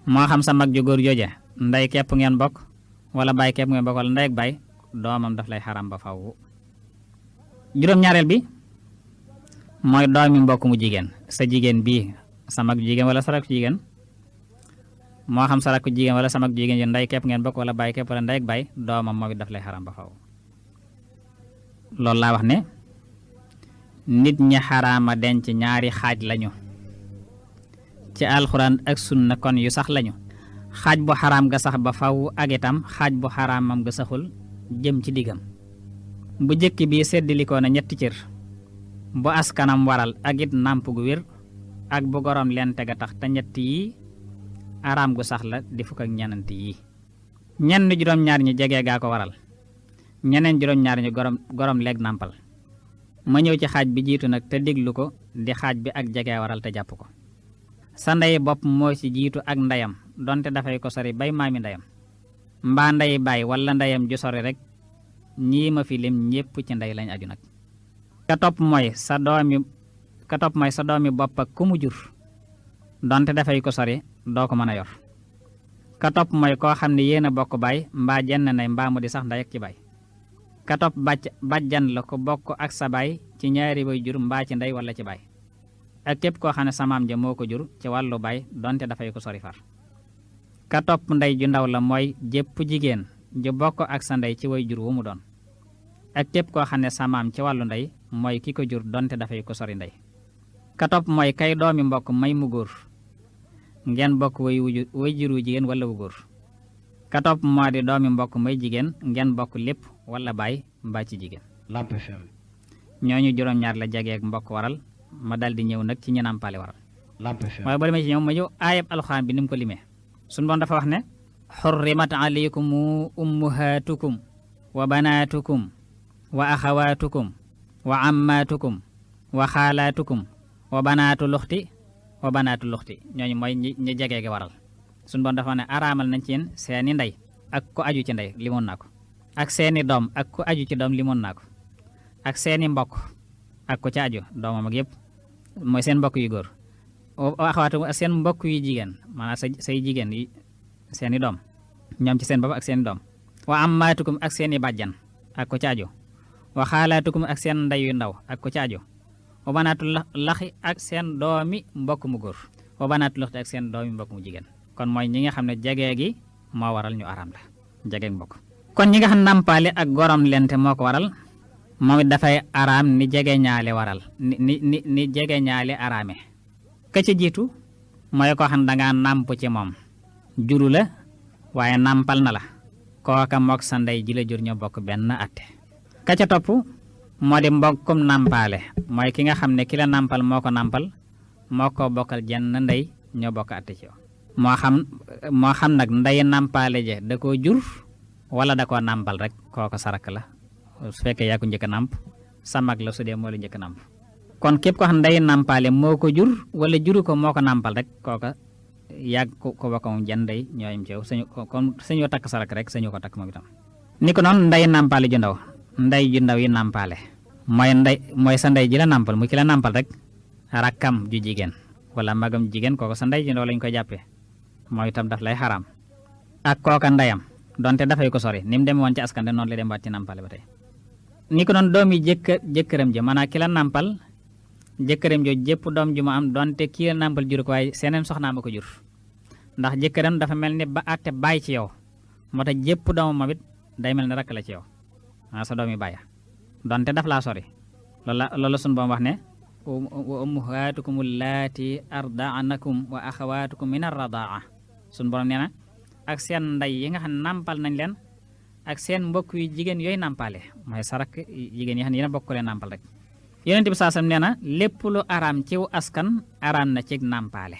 moo xam sa mag ju góor jooje ndey képp ngeen bokk wala baay képp ngeen bokk wala ndey ak baay doomam daf lay xaraam ba faw juróom ñaareel bi mooy doomi mbokk mu jigéen sa jigéen bii sa mag jigéen wala sa rakk jigéen moo xam sa rakk jigéen wala sa mag jigéen yi ndey képp ngeen bokk wala baay képp wala ndey ak baay doomam moom it daf lay xaraam ba faw loolu laa wax ne nit ñi xaraama denc ñaari xaaj lañu ci alxuraan ak sunna kon yu sax lañu xaaj bu xaraam ga sax ba faw ak itam xaaj bu xaraamam ga saxul jëm ci diggam bu jëkk bi seddilikoo na ñetti cër bu askanam waral ak it nàmp gu wér ak bu gorom leen tega tax te ñett yi araam gu sax la di fukk ak ñenant yi ñenn juróom-ñaar ñi jege gaa ko waral ñeneen juróom-ñaar ñi gorom leeg nàmpal ma ñëw ci xaaj bi jiitu nag te déglu ko di xaaj bi ak jege waral te jàpp ko. sa ndey bopp moo ci jiitu ak ndeyam donte dafay ko sori bay maami ndeyam mbaa ndey baay wala ndeyam ju sori rek ñii ma fi lim ñépp ci ndey lañ aju nag. ka topp mooy sa doomi bopp ak ku mu jur donte dafay ko sori doo ko mën a yor. ka topp mooy koo xam ne yéen a bokk baay mbaa jenn nay mbaa mu di sax ndey ak ci baay. ka topp bàjjan la ko bokk ak sa baay ci ñaari way jur mbaa ci ndey wala ci baay. ak képp koo xam ne sa maam ja moo ko jur ci wàllu baay donte dafay ko sori far. ka topp ndey ju ndaw la mooy jépp jigéen ju bokk ak sa ndey ci way jur wu mu doon. ak képp koo xam ne sa maam ci wàllu ndey mooy ki ko jur donte dafay ko sori ndey. ka topp mooy kay doomi mbokk may mu góor ngeen bokk way jur wu jigéen wala wu góor. ka topp moo di doomi mbokk may jigéen ngeen bokk lépp wala baay mbaa ci jigéen. Lamp FM. ñooñu juróom-ñaar la jageek mbokk waral ma daldi ñëw nag ci ñi nàmpaale waral. Lamp FM. waaye boo demee ci ñëw ma ñëw aayab alxuraan bi ni mu ko limee. suñu boon dafa wax ne xurrimat alaykum ummuhaatukum wa banaatukum wa axawaatukum wa ammaatukum wa xaalaatukum wa banaatu luxti wa banaatu luxti ñooñu mooy ñi jegee waral. suñu boon dafa wax ne araamal nañ ci yéen seeni ndey ak ku aju ci ndey limoon naa ko. ak seeni doom ak ku aju ci doom limoon naa ko. ak seeni mbokk ak ku ci aju doomam ak yëpp mooy seen mbokk yu góor. axawaatu ak seen mbokk yu jigéen maanaam say jigéen yi seeni doom ñoom ci seen bopp ak seeni doom. wa ammaatukum ak seeni bàjjan ak ku ci aju. wa xaalaatukum ak seen ndey yu ndaw ak ku ci aju. wa banaatu laxi ak seen doomi mbokk mu góor. wa banaatu laxi ak seen doomi mbokk mu jigéen. kon mooy ñi nga xam ne jege gi moo waral ñu araam la jegeeg mbokk. kon ñi nga xam nàmpaale ak gorom lente moo ko waral moom it dafay araam ni jege ñaale waral ni jege ñaale araame. ka ci jiitu mooy koo xam ne dangaa nàmp ci moom juru la waaye nàmpal na la kooka mook sa ndey ji la jur ñoo bokk benn atte. ka ca topp moo di mbokkum nàmpaale mooy ki nga xam ne ki la nàmpal moo ko nàmpal moo ko bokkal jenn ndey ñoo bokk atte ci yow. moo xam nag ndey nàmpaale je da koo jur wala da koo nàmpal rek kooko sarak la su fekkee yaa ko njëkk a nàmp sa mag la su dee moo la njëkk a nàmp. kon képp ko xam ndey nàmpaale moo ko jur wala juru ko moo ko nàmpal rek kooka yàgg ko bokk moom jenn ndey ñooyam ci yow sañoo takk sarak rek sañoo ko takk moom itam. ni ko noonu ndey nàmpaale ju ndaw ndey ju ndaw yi nàmpaale mooy sa ndey ji la nàmpal mu ki la nàmpal rek rakkam ju jigéen wala magam jigéen kooka sa ndey ju ndaw lañ koy jàppee mooy itam daf lay xaraam. ak kooka ndeyam donte dafay ko sori ni mu demee woon ci askan de noonu lay dem waat ci nàmpale ba tey. ni ko noonu doomi jëkkëram ji maanaam ki la nàmpal jëkkëram jooju jépp doom ju ma am donte kii la nàmpal jur ko waaye seeneen soxnaa ma ko jur ndax jëkkëram dafa mel ni ba àtte baay ci yow moo tax jépp doomam moom it day mel ni rakk la ci yow sa doomi baay donte daf laa sori loolu sunu boom wax ne wa ummahaatukum allaati ardaanakum wa axawaatukum min arradaa sunu borom nee na ak seen ndey yi nga xam ne nàmpal nañ leen ak seen mbokk yu jigéen yooyu nàmpaale mooy sarak jigéen yi xam ne yéen a bokk leen nàmpal rek. Yonent bi saasam nee na lépp lu araam ciw askan araam na ci nàmpaale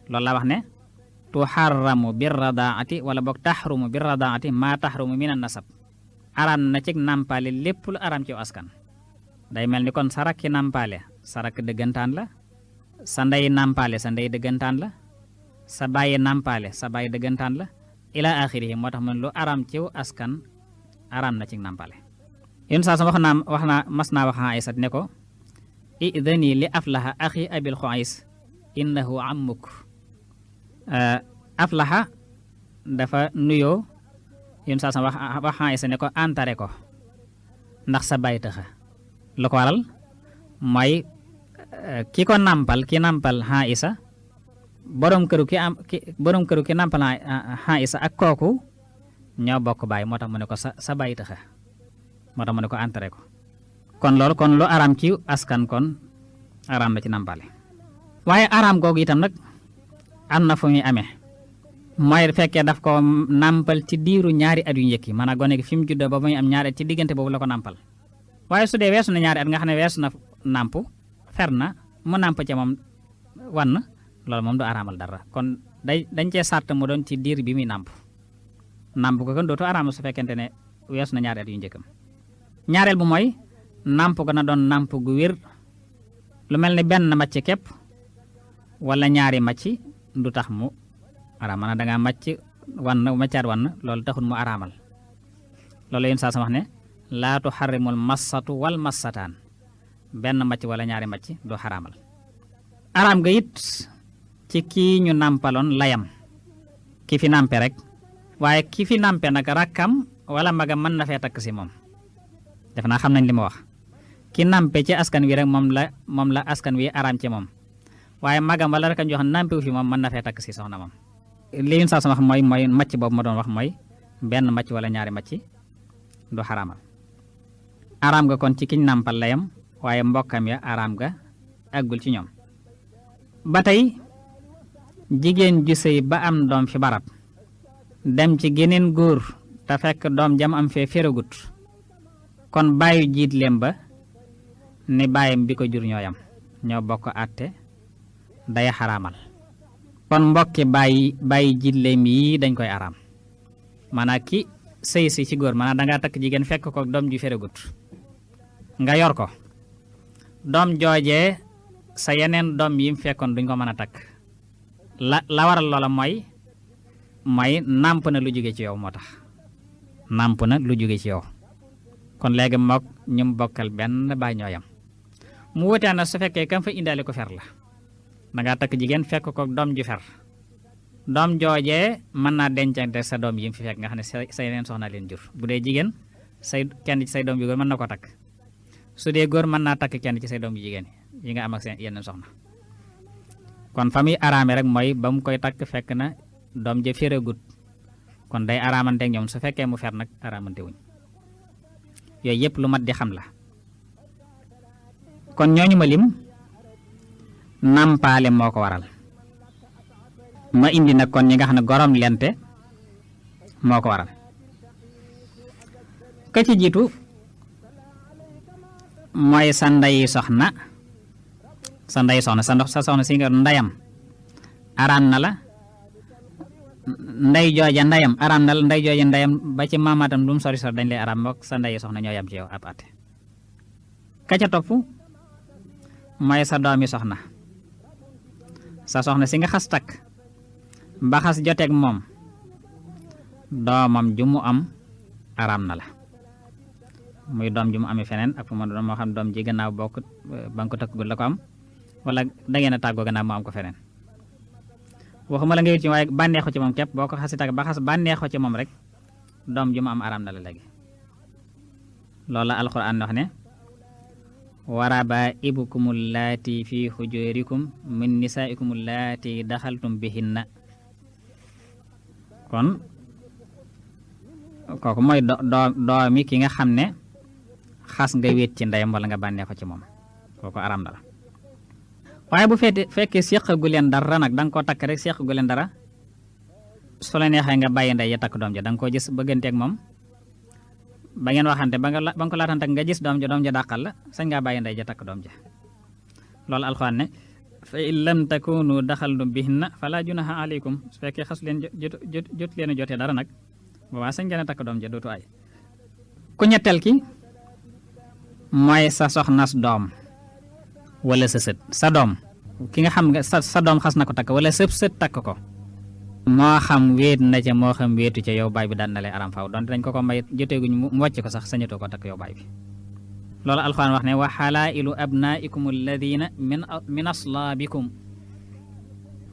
loolu la wax ne tuharramu bir radaati wala boog tahrumu bir radaati maa tahrumu min an nasab araam na ci nàmpaale lépp lu araam ciw askan. day mel ni kon saraki nàmpaale sarak dëggantaan la sa ndey nàmpaale sa ndey dëggantaan la sa bàyyi nàmpaale sa bàyyi dëggantaan la ila axiri moo tax man lu araam ciw askan araam na ci nàmpaale. yéen saa sama wax naa mas naa wax Aysat ne ko idani li aflaha axi abil xuays innahu ammuk. aflaha dafa nuyoo yéen saa sama wax Aysa ne ko antare ko ndax sa bàyyi taxa lu ko waral mooy ki ko nàmpal ki nàmpal Aysa borom këru ki nàmpal Aysa ak kooku ñoo bokk baay moo tax mu ne ko sa bàyyi taxa moo tax mu ne ko antare ko kon loolu kon lu araam ci askan kon araam na ci nàmpale. waaye araam googu itam nag am na fu muy amee mooy fekkee daf ko nàmpal ci diiru ñaari at yu njëkk yi maanaam gone gi fi mu juddoo ba muy am ñaari at ci diggante boobu la ko nàmpal. waaye su dee weesu na ñaari at nga xam ne weesu na nàmp fer na mu nàmp ca moom wan loolu moom du araamal dara kon dañ cee sàrt mu doon ci diir bi muy nàmp ko kon dootu araamal su fekkente ne weesu na ñaari at yu njëkkam. ñaareel bu mooy nàmp ko na doon nàmp gu wér lu mel ni benn macc képp wala ñaari macc du tax mu araam maanaam dangaa maccaat wann loolu taxul mu araamal loolu yéen saa sama wax ne laa tuharrimul massatu wal massataan benn macc wala ñaari macc du xaraamal araam ga it ci kii ñu nàmpaloon layam ki fi nàmpe rek waaye ki fi nàmpe nag rakkam wala magam mën na fee takk si moom def naa xam nañ li ma wax ki nàmpe ci askan wi rek moom la askan wi araam ci moom waaye magam wala rakkam joo xam nàmpewu fi moom mën na fee takk si soxna moom li ñu saa sama wax mooy macc boobu ma doon wax mooy benn macc wala ñaari macc du xaraamal araam ga kon ci kiñ nàmpal layam waaye mbokkam ya araam ga àggul ci ñoom ba tey jigéen ju sëy ba am doom fi barab dem ci geneen góor te fekk doom jam am fee féragut kon bàyyi jiit leem ba ni bàyyam bi ko jur ñooyam ñoo bokk àtte day xaraamal kon mbokki bàyyi jiit leem yi dañ koy araam maanaam ki sëy si ci góor maanaam dangaa takk jigéen fekk ko doom ju féragut nga yor ko doom joojee sa yeneen doom yi mu fekkoon duñ ko mën a takk la waral loola mooy nàmp na lu jóge ci yow moo tax nàmp na lu jóge ci yow kon léegi mook ñu bokkal benn baay ñooyam mu wutee na su fekkee kam fa indaale ko fer la dangaa takk jigéen fekk ko doom ju fer doom joojee mën naa dencante sa doom yi mu fi fekk nga xam ne sa yeneen soxna leen jur bu dee jigéen kenn ci say doom yu góor mën na ko takk su dee góor mën naa takk kenn ci say doom yu jigéen yi nga am ak seen yeneen soxna kon fa muy araame rek mooy ba mu koy takk fekk na doom ja féragut kon day araamanteeg ñoom su fekkee mu fer nag araamante wuñ yooyu yëpp lu mat di xam la kon ñooñu ma lim nàmpaale moo ko waral ma indi nag kon ñi nga xam ne gorom lente moo ko waral ka ci jiitu mooy sa ndey soxna sa soxna si nga ndeyam araam na la ndey jooja ndeyam araam na la ndey jooja ndeyam ba ci maamaatam lu mu sori dañ lay araam mook sa ndey soxna ñoo yam ci yow ab ate ka ca topp mooy sa doomi soxna sa soxna si nga xas takk ba xas joteeg moom doomam ju mu am araam na la muy doom ju mu amee feneen ak fu ma doon moo xam doom ji gannaaw bokk ba nga ko takkagul la ko am wala dangeen a tàggoo gannaaw mu am ko feneen waxuma la nga wut ci waaye bànneexu ci moom képp boo ko xasi takk ba xas bànneexu ci moom rek doom ju mu am araam na la léegi loolu la alxuraan wax ne wa rabaa'ibukum allaati fi xujurikum min nisaa'ikum allaati daxaltum bihinna kon kooku mooy doomi ki nga xam ne xas nga wéet ci ndeyam wala nga bànnee ko ci moom kooku araam na la waaye bu fekkee séqagu leen dara nag da nga koo takk rek séqagu leen dara su la neexee nga bàyyi ndey ya takk doom ja da nga koo gis bëgganteeg moom ba ngeen waxante ba nga ko laatan takk nga gis doom ja dàqal la sañ ngaa bàyyi ndey ja takk doom ja loolu alxuraan ne fa in lam takunu daxaltum bihinna fala junaha aleykum su fekkee xasu leen jot leen a jotee dara nag boobaa sañ ngeen a takk doom ja dootu ay ku ñetteel ki mooy sa soxnas doom wala sa sët sa doom ki nga xam nga sa doom xas na ko takk wala sëb sët takk ko moo xam wéet na ca moo xam wéetu ca yow baay bi daan na lay aram faaw donte dañ ko may joteeguñ mu wàcc ko sax sañatoo ko takk yow baay bi loolu alxuraan wax ne wa xalaa'ilu abnaa'ikum alladina min aslaabikum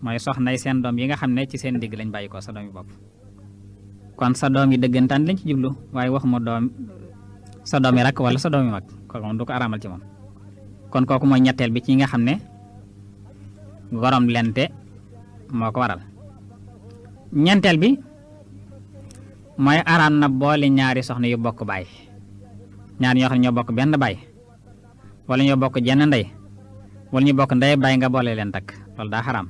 mooy soxnay seen doom yi nga xam ne ci seen digg lañ bàyyi ko sa doom yi bopp kon sa doom yi dëggantaan lañ ci jublu waaye waxuma doom sa doom yi rakk wala sa doom yi mag kooku moom du ko araamal ci moom kon kooku mooy ñetteel bi ci nga xam ne gorom lente moo ko waral ñeenteel bi mooy araam na boole ñaari soxna yu bokk baay ñaar ñoo xam ne ñoo bokk benn baay wala ñoo bokk jenn ndey wala ñu bokk ndey baay nga boole leen takk loolu daa xaraam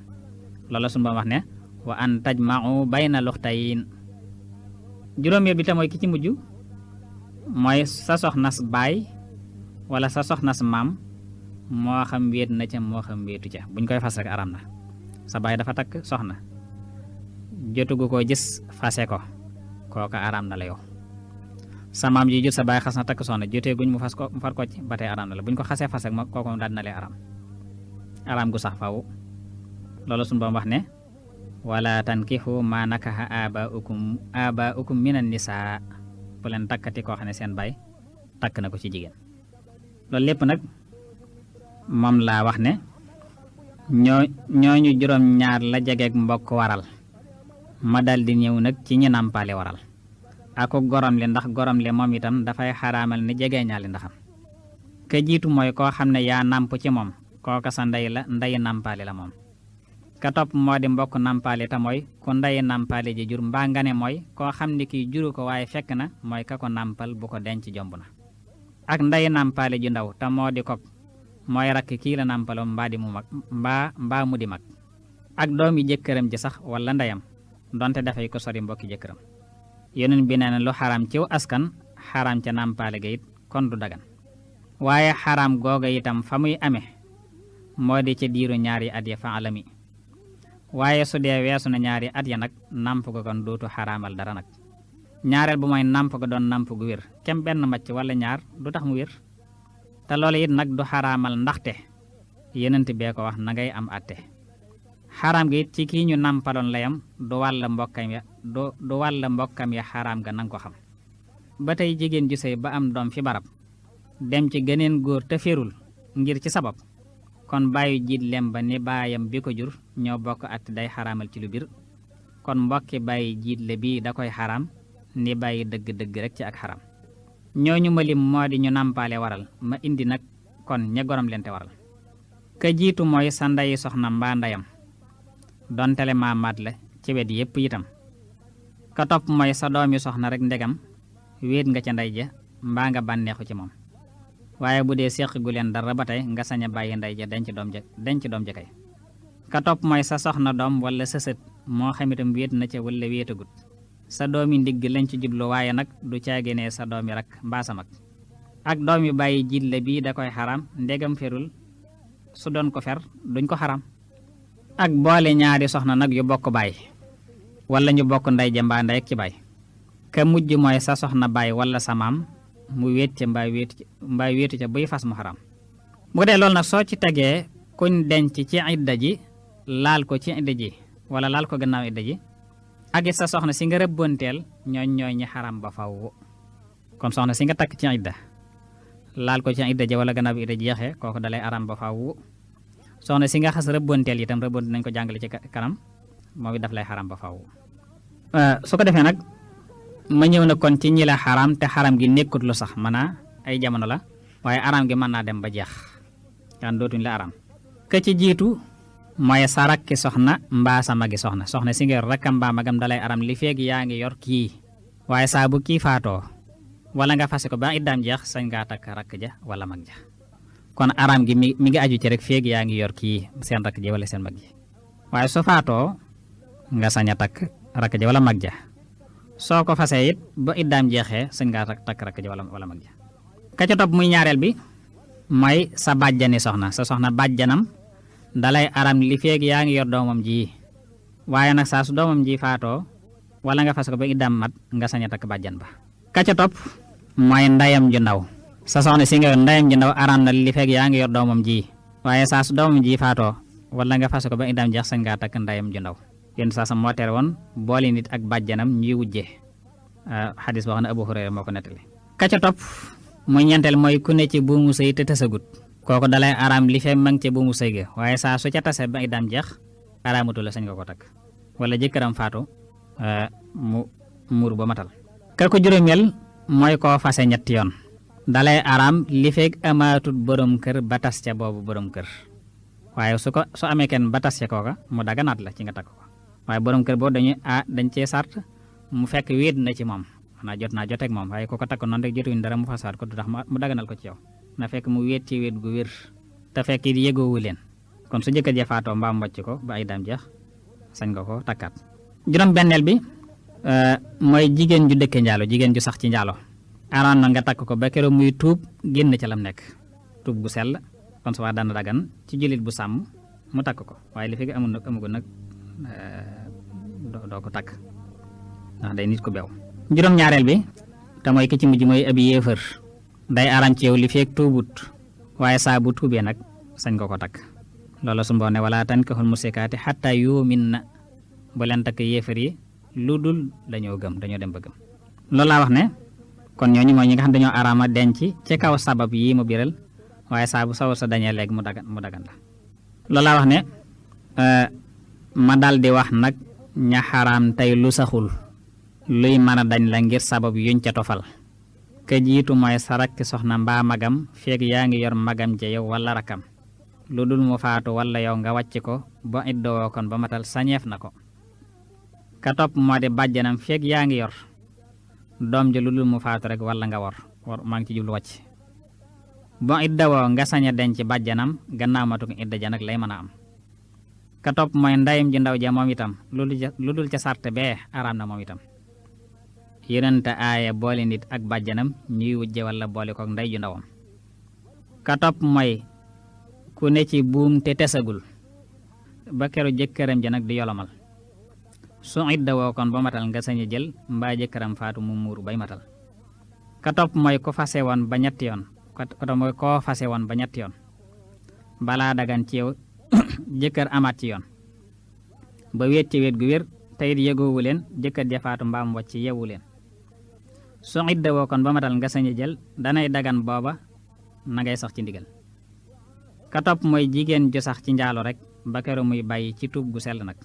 loolu la sunu Boroom wax ne wa an tajma'u bayna luxtayn juróomeel bi te mooy ki ci mujj mooy sa soxnas baay wala sa soxnas maam moo xam wéet na ca moo xam wéetu ca buñ koy fas rek araam na sa baay dafa takk soxna jotugu ko gis fase ko kooka araam na la yow sa maam ji jur sa baay xas na takk soxna jotee guñ mu far ko ci ba tey araam na la buñ ko xasee fas ak ma kooku daal na lee araam gu sax faw loolu suñu boom wax ne wala tankihu ma nakaha abaukum minan nisaa bu leen takkati koo xam ne seen baay takk na ko ci jigéen loolu lépp nag moom laa wax ne ñooñu juróom ñaar la jegeek mbokk waral ma dal di ñëw nag ci ñi nàmpaale waral ako gorom li ndax gorom li moom itam dafay xaraamal ni jege ñaali ndaxam ka jiitu mooy koo xam ne yaa nàmp ci moom kooka sa ndey la ndeyi nàmpaale la moom ka topp moo di mbokk nàmpaale te mooy ku ndeyi nàmpaale ji jur mbaa nga ne mooy koo xam ne kii juru ko waaye fekk na mooy ka ko nàmpal bu ko denc jomb na ak ndeyi nàmpaale ju ndaw te moo di kok mooy rakk kii la nàmpaloon mbaa di mu mag mbaa mu di mag ak doomi jëkkëram ji sax wala ndeyam donte dafay ko sori mbokki jëkkëram yeneen bi nee na lu xaram ciw askan xaram ca nàmpaale ga it kon du dagan waaye xaram googa itam fa muy amee moo di ca diiru ñaari at ya fa alami waaye su dee weesu na ñaari at ya nag nàmp ga kon dootu xaraamal dara nag ñaareel bu mooy nàmp ga doon nàmp gu wér kem benn macc wala ñaar du tax mu wér te loolu it nag du xaraamal ndaxte yenent bee ko wax na ngay am àtte xaraam gi it ci kii ñu nàmpaloon layam du wàll mbokkam ya xaraam ga nanga ko xam ba tey jigéen ju sëy ba am doom fi barab dem ci geneen góor te ferul ngir ci sabab kon bàyyi jiit lem ba ni baayam bi ko jur ñoo bokk at day xaraamal ci lu bir kon mbokki bàyyi jiit le bii da koy xaraam ni bàyyi dëgg-dëgg rek ci ak xaram ñooñu ma lim moo di ñu nàmpaale waral ma indi nag kon ña gorom lente waral ka jiitu mooy sa ndeyi soxna mbaa ndeyam dontele maamaat la ci wet yépp itam ka topp mooy sa doomi soxna rek ndegam wéet nga ca ndey ja mbaa nga bànneexu ci moom waaye bu dee séq gu leen dara ba tey nga sañ a bàyyi ndey ja denc doom ja kay ka topp mooy sa soxna doom wala sa sët moo xam itam wéet na ca wala wéetagut sa doomi ndigg lañ ci jublu waaye nag du caagénee sa doomi rak mbaa sa mag ak doomi bàyyi jiitle bii da koy xaram ndegam ferul su doon ko fer duñ ko xaram ak boole ñaari soxna nag yu bokk baay wala ñu bokk ndey ja mbaa ndey ak ci baay ka mujj mooy sa soxna baay wala sa maam mu wéet ca mbaa wéetu ca buy fas mu xaram bu dee loolu nag soo ci tegee kuñ denc ci idda ji laal ko ci idda ji wala laal ko gannaaw idda ji ak it sa soxna si nga rëbboonteel ñooy ñi xaram ba faw kon soxna si nga takk ci idda laal ko ci idda ji wala gannaaw bi idda ji jeexee kooku dalay aram ba faw soxna si nga xas rëbboonteel itam rëbboonte nañ ko jàngale ci kanam moom it daf lay xaram ba faw su ko defee nag ma ñëw na kon ci ñi la xaram te xaram gi nekkut lu sax maanaa ay jamono la waaye aram gi mën naa dem ba jeex kan dootuñ la aram ka ci jiitu mooy sa rakki soxna mbaa sa magi soxna si nga yor rakkam mbaa magam dalay aram li feeg yaa ngi yor kii waaye saa bu kii faatoo wala nga fase ko ba iddaam jeex sañ ngaa takk rakk ja wala mag ja kon aram gi mi ngi aju ci rek feeg yaa ngi yor kii seen rakk ja wala seen mag ji waaye su faatoo nga sañ a takk rakk ja wala mag ja soo ko fasee it ba iddaam jeexee sañ ngaa takk rakk ja wala mag ja ka ca topp muy ñaareel bi mooy sa bàjjani soxna sa soxna bàjjanam dalay aram li feeg yaa ngi yor doomam ji waaye nag saa su doomam ji faatoo wala nga fas ko ba iddaam mat nga sañ a takk bàjjan ba ka ca topp mooy ndeyam ju ndaw sa soxna si nga yor ndeyam ju ndaw aram na li feeg yaa ngi yor doomam ji waaye saa su doomam ji faatoo wala nga fas ko ba iddaam jeex sañ ngaa takk ndeyam ju ndaw yéen saa sa moo tere woon boole nit ak bàjjanam ñuy wujje xadis boo xam ne Abu Hurayra moo ko nettali ka ca topp muy ñeenteel mooy ku ne ci buumu sëy te tësagut kooku dalay araam li fee mang ca buumu sëy ga waaye saa su ca tase ba iddaam jeex araamatu la sañ nga ko takk wala jëkkëram faatu mu muur ba matal ka ko juróomeel mooy koo fase ñetti yoon dalay araam li feeg amaatut borom kër ba tas ca boobu borom kër waaye su amee kenn ba tas ca kooka mu daganaat la ci nga takk ko waaye borom kër boobu dañ cee sart mu fekk wéet na ci moom xanaa jot naa joteeg moom waaye ku ko takk noonu rek jotuñ dara mu fasaat ko du tax mu daganal ko ci yow na fekk mu wéet ci wéet gu wér te fekk it yëgoowu leen kon su jëkkër ja faatoo mbaa mbocc ko ba ay daam jeex sañ nga ko takkaat juróom benneel bi mooy jigéen ju dëkke njaalo jigéen ju sax ci njaalo araan na nga takk ko ba keroog muy tuub génn ca lam nekk tuub gu sell kon su wax dana dagan ci jullit bu sàmm mu takk ko waaye li fekk amugul nag doo ko takk ndax day nit ko bew juróom ñaareel bi te mooy ki ci mujj mooy ab yéefar day araam ci yow li feek tuubut waaye saa bu tuubee nag sañ ko takk loolu su mboone wala tankihul musrikaati xatta yu'minna bu leen takk yéefar yi lu dul dañoo dem ba gëm loolu laa wax ne kon ñooñu mooy ñi nga xam dañoo araama denc ci kaw sabab yi mu biral waaye saa bu sa dañee léegi mu dagan la loolu laa wax ne ma daldi wax nag ña xaraam tey lu saxul luy mën a dañ la ngir sabab yuñ ca tofal ka jiitu mooy sa rakki soxna mbaa magam feeg yaa ngi yor magam ja yow wala rakam lu dul mu faatu wala yow nga wàcc ko ba iddoo kon ba matal sañeef na ko ka topp moo di bàjjanam feeg yaa ngi yor doom ja lu dul mu faatu rek wala nga war maa ngi ci jublu wàcc ba iddawoo nga sañ a denc bàjjanam gannaaw matu ko idda ja nag lay mën a am ka topp mooy ndeyam ji ndaw ja moom itam lu dul ca sarte bee araam na moom itam yonente aaya boole nit ak bàjjanam ñuy wujje wala boole kook ndey ju ndawam ka topp mooy ku ne ci buum te tesagul ba keru jëkkëram ja nag di yolomal su iddawoo kon ba matal nga sañ a jël mbaa jëkkëram faatu mu muuru bay matal ka topp mooy ku fase woon ba ñetti yoon koo fase woon ba ñetti yoon balaa dagan ci yow jëkkër amaat ci yoon ba wéet ci wéet gu wér teyit yëgoowu leen jëkkër ja faatu mbaam wacc yewu leen su iddawoo kon ba matal nga sañ a jël danay dagan booba na ngay sax ci ndigal ka topp mooy jigéen ju sax ci njaalo rek ba keru muy bàyyi ci tuub gu sell nag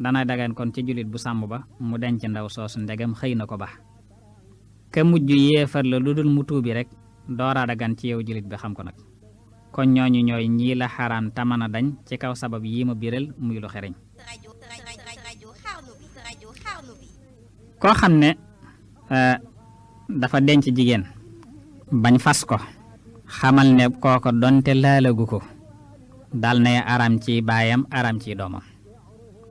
danay dagan kon ci jullit bu sàmm ba mu denc ndaw soosu ndegam xëy na ko ba ka mujj yéefar la lu dul mu tuubi rek doora dagan ci yow jullit bi xam ko nag kon ñooñu ñooy ñii la xaraam tamana dañ ci kaw sabab yi ma biral muy lu xereñ koo xam ne dafa denc jigéen bañ fas ko xamal ne kooko donte laalagu ko dal nay araam ci baayam araam ci doomam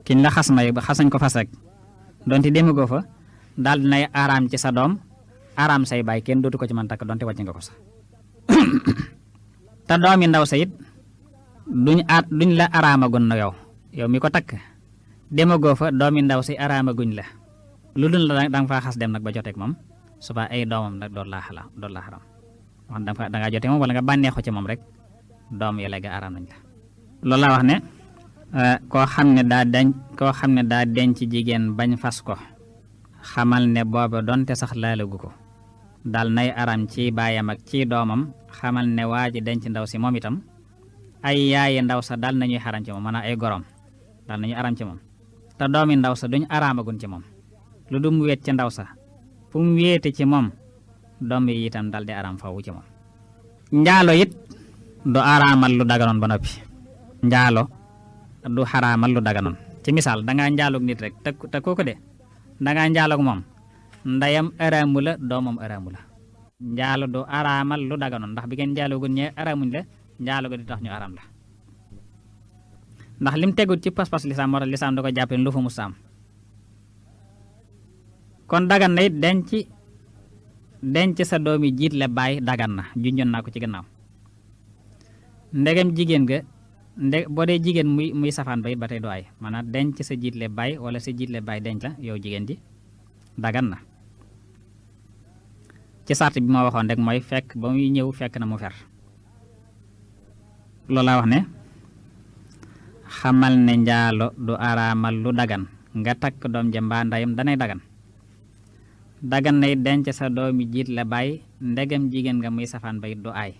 kiñ la xasañ ko fas rek donte demagoo fa dal nay araam ci sa doom araam say baay kenn dootu ko ci mën takk donte wàcc nga ko sax te doomi ndaw sa it duñ la araamagun na yow mi ko takk demagoo fa doomi ndaw si araamaguñ la lu dul la danga faa xas dem nag ba joteeg moom suba ay doomam nag doon laa xaram wax dangaa jote moom wala nga bànneexu ci moom rek doom yi léegi araam nañ la loolu laa wax ne koo xam ne daa denc jigéen bañ fas ko xamal ne booba donte sax laalagu ko dal nay araam ci baayam ak ci doomam xamal ne waa ji denc ndaw si moom itam ay yaayi ndaw sa dal nañuy xaram ci moom maanaam ay gorom dal nañuy araam ci moom te doomi ndaw sa duñ araamagun ci moom lu du mu wéet ci ndaw sa fu mu wéete ci moom doom yi itam dal di araam fawu ci moom njaalo it du araamal lu daganoon ba noppi njaalo du xaraamal lu daganoon ci misaal dangaa njaaloog nit rek te kooku de dangaa njaaloog moom ndeyam araamu la doomam araamu la njaalo du araamal lu daganoon ndax bi ngeen njaaloogun ñee araamuñ la njaalo go di tax ñu araam la ndax lim tegut ci pas-pas lislaam moo tax lislaam da ko jàppe lu fa musaam kon dagan na it denc sa doomi jiit le baay dagan na junjoon naa ko ci gannaaw ndegam jigéen ga boo dee jigéen muy safaan ba it ba tey doo ay maanaam denc sa jiit le baay wala sa jiit le baay denc la yow jigéen ji dagan na ci sart bi ma waxoon rek mooy fekk ba muy ñëw fekk na mu fer loolu laa wax ne xamal ne njaalo du araamal lu dagan nga takk doom ja mbaa ndeyam danay dagan nay denc sa doomi jiit la baay ndegam jigéen nga muy safaan ba it du aay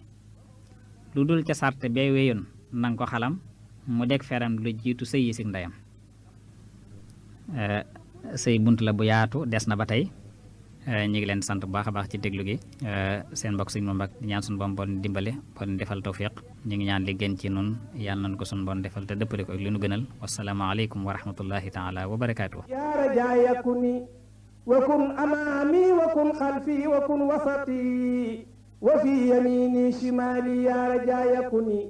lu dul ca sart bee wéyoon nanga ko xalam mu deg feram lu jiitu sëy yi si ndeyam sëy bunt la bu yaatu des na ba tey ñu ngi leen sant bu baax a baax ci déglu gi seen mbokk Sëñ Mamadu Mbàkke ñaan suñu boom boon dimbale boon defal tawfiq ñu ngi ñaan li gën ci nun yàlla nañu ko suñu boon defal te dëppale ko ak li nu gënal wasalaamaaleykum wa rahmatullahi taala wa barakaatu وكن أمامي وكن خلفي وكن وسطي وفي يميني شمالي يا رجاء كني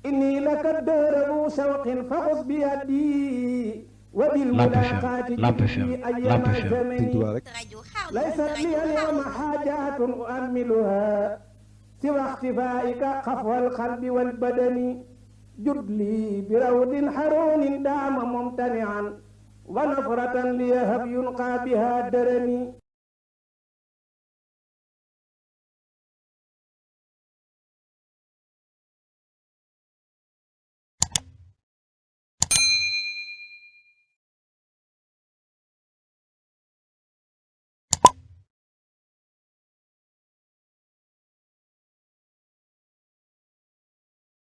إني لك الدهر ذو شوق فخذ بيدي وبالملاقات جدي أيام زمني ليس لي اليوم حاجات أؤملها سوى اختفائك خفو القلب والبدن جد لي برود حرون دام ممتنعا ونفرة ليهب يلقى بها درني